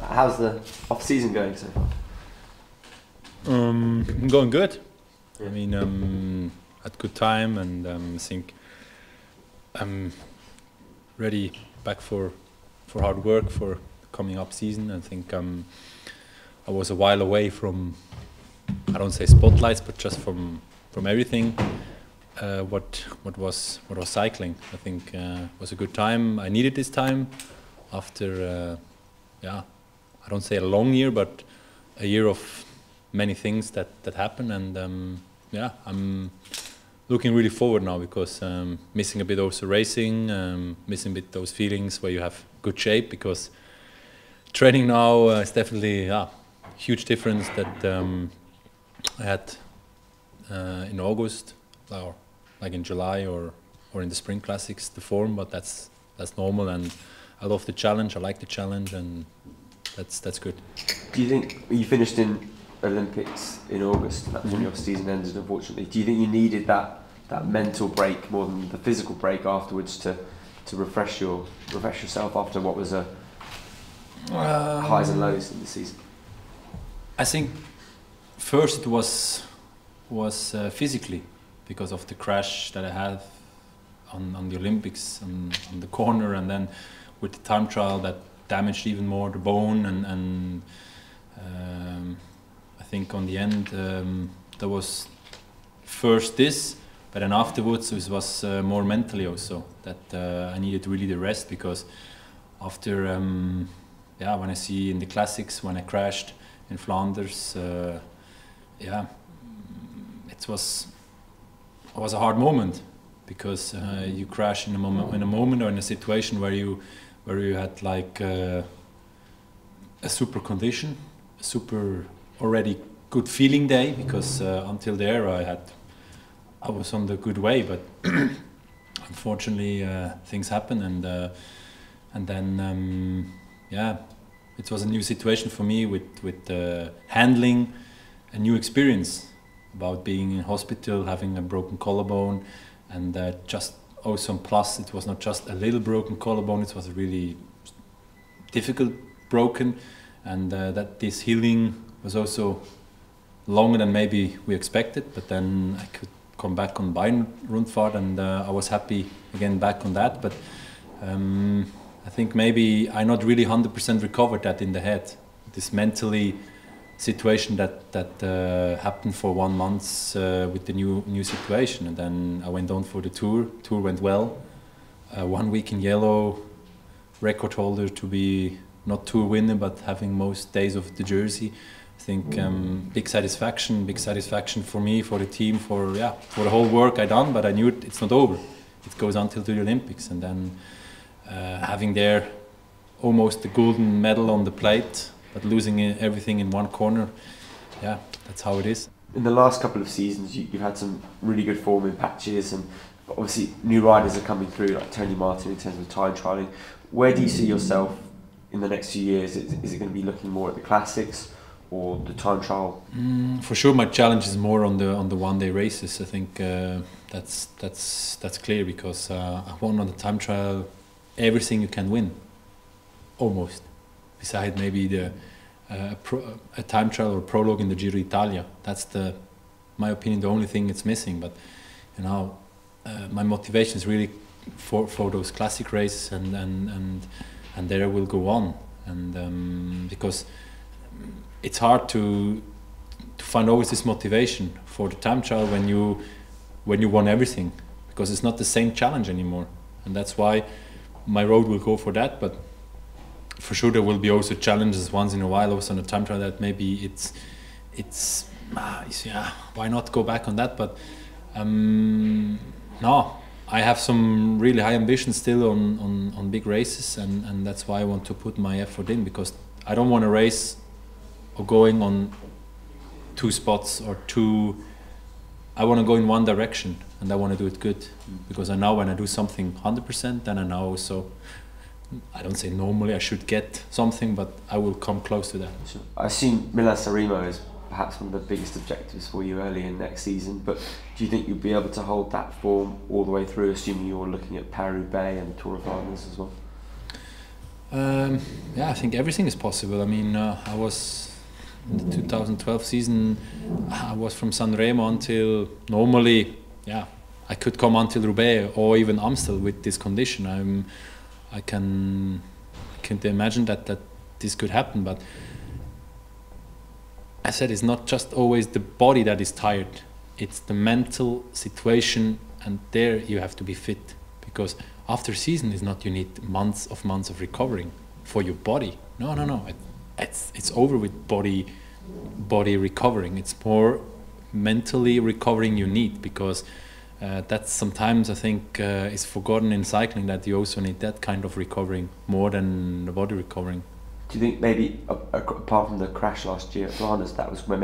How's the off-season going so far? Going good. Yeah. I mean, had good time, and I think I'm ready back for hard work for coming up season. I think I was a while away from, I don't say spotlights, but just from everything. What was cycling. I think was a good time. I needed this time after I don't say a long year, but a year of many things that happen, and I'm looking really forward now, because missing a bit also racing, missing a bit those feelings where you have good shape, because training now is definitely huge difference that I had in August, or like in July or in the Spring Classics, the form, but that's normal, and I love the challenge. I like the challenge, and that's good. Do you think you finished in Olympics in August? That was when your season ended, unfortunately. Do you think you needed that mental break more than the physical break afterwards to refresh yourself after what was a highs and lows in the season? I think first it was physically, because of the crash that I had on the Olympics on the corner, and then with the time trial that damaged even more the bone, and I think on the end there was first this, but then afterwards it was more mentally also that I needed really the rest, because after when I see in the classics when I crashed in Flanders, it was a hard moment, because you crash in a moment or in a situation where you had like a super condition, a super already good feeling day, because until there I was on the good way, but unfortunately things happen, and then it was a new situation for me with handling a new experience about being in hospital, having a broken collarbone, and just also plus it was not just a little broken collarbone, it was a really difficult broken, and that this healing was also longer than maybe we expected, but then I could come back on Bayern-Rundfahrt, and I was happy again back on that, but I think maybe I not really 100% recovered that in the head, this mentally situation that happened for 1 month with the new situation, and then I went on for the tour went well, 1 week in yellow, record holder to be not tour winner but having most days of the jersey. I think big satisfaction for me, for the team, for the whole work I done, but I knew it's not over, it goes until the Olympics, and then having there almost the golden medal on the plate, but losing everything in one corner, that's how it is. In the last couple of seasons, you've had some really good form in patches, and obviously new riders are coming through, like Tony Martin in terms of time trialling. Where do you see yourself in the next few years? Is it going to be looking more at the classics or the time trial? For sure, my challenge is more on the one-day races. I think that's clear, because I won on the time trial everything you can win, almost. Beside maybe a time trial or prologue in the Giro d'Italia, that's my opinion, the only thing it's missing. But my motivation is really for those classic races, and there I will go on, and because it's hard to find always this motivation for the time trial when you won everything, because it's not the same challenge anymore, and that's why my road will go for that. But for sure there will be also challenges once in a while also on the time trial that maybe it's why not go back on that, but no, I have some really high ambitions still on big races, and that's why I want to put my effort in, because I don't want to race or going on 2 spots or 2. I want to go in one direction, and I want to do it good, because I know when I do something 100%, then I know also, I don't say normally I should get something, but I will come close to that. Sure. I assume Milan-San Remo is perhaps one of the biggest objectives for you early in next season, but do you think you'll be able to hold that form all the way through, assuming you're looking at Paris-Roubaix and Tour of Flanders as well? Yeah, I think everything is possible. I mean, I was in the 2012 season. I was from Sanremo until normally, yeah, I could come until Roubaix or even Amstel with this condition. I can't imagine that this could happen. But I said it's not just always the body that is tired. It's the mental situation, and there you have to be fit, because after season is not you need months of recovering for your body. No. It's over with body recovering. It's more mentally recovering you need, because that's sometimes I think is forgotten in cycling, that you also need that kind of recovering more than the body recovering. Do you think maybe apart from the crash last year at Flanders, that was where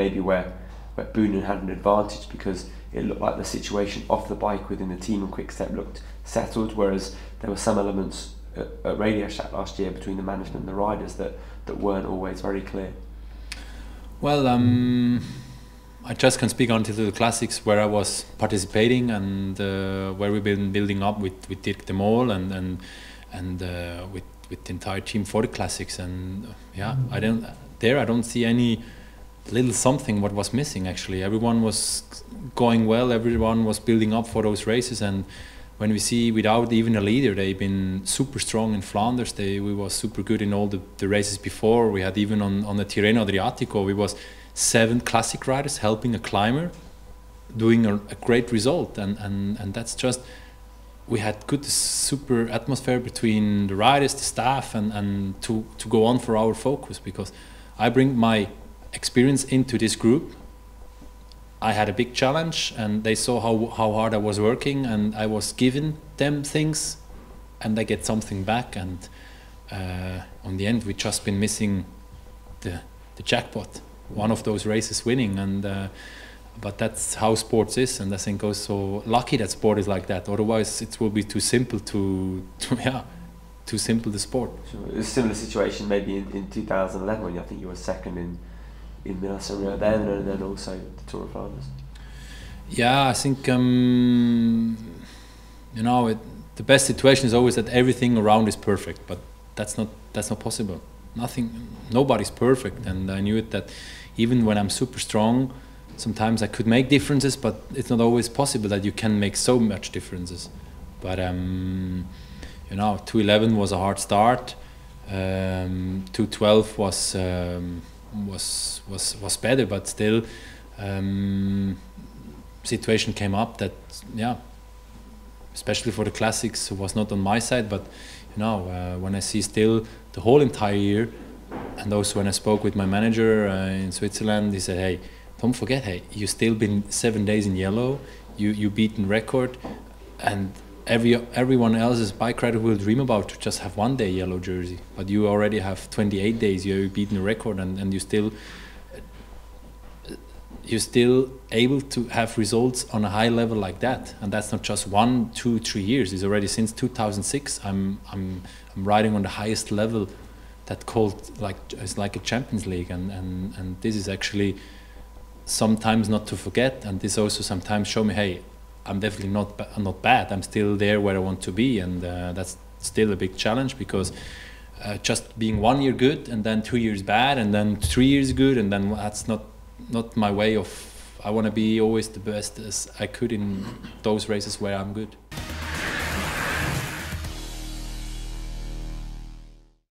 Boonen had an advantage, because it looked like the situation off the bike within the team and Quick-Step looked settled, whereas there were some elements at Radioshack last year between the management and the riders that weren't always very clear? Well, I just can speak until the classics where I was participating, and where we've been building up with Dirk de Mol and with the entire team for the classics. And yeah, I don't see any little something what was missing. Actually, everyone was going well, everyone was building up for those races, and when we see without even a leader, they've been super strong in Flanders. We was super good in all the races before. We had even on the Tirreno Adriatico, we was 7 classic riders helping a climber, doing a great result, and that's just, we had good super atmosphere between the riders, the staff, and to go on for our focus, because I bring my experience into this group. I had a big challenge, and they saw how hard I was working, and I was giving them things, and they get something back. And on the end, we just been missing the jackpot, one of those races winning. And but that's how sports is, and I think also lucky that sport is like that. Otherwise, it will be too simple too simple the sport. Sure. A similar situation maybe in 2011 when I think you were second in Milan-San then, and then also the Tour of Flanders. Yeah, I think the best situation is always that everything around is perfect, but that's not possible. Nobody's perfect, and I knew it that even when I'm super strong, sometimes I could make differences, but it's not always possible that you can make so much differences. But 2011 was a hard start. 2012 was better, but still situation came up that, yeah, especially for the classics, was not on my side. But when I see still the whole entire year, and also when I spoke with my manager in Switzerland, he said, hey, don't forget, hey, you still been 7 days in yellow, you beaten record, and everyone else's bike rider will dream about to just have 1 day yellow jersey, but you already have 28 days, you've beaten a record, and you're still able to have results on a high level like that. And that's not just 1, 2, 3 years. It's already since 2006 I'm riding on the highest level, that it's like a Champions League, and this is actually sometimes not to forget. And this also sometimes show me, hey, I'm definitely not bad. I'm still there where I want to be, and that's still a big challenge, because just being 1 year good and then 2 years bad and then 3 years good, and then that's not my way of. I want to be always the best as I could in those races where I'm good.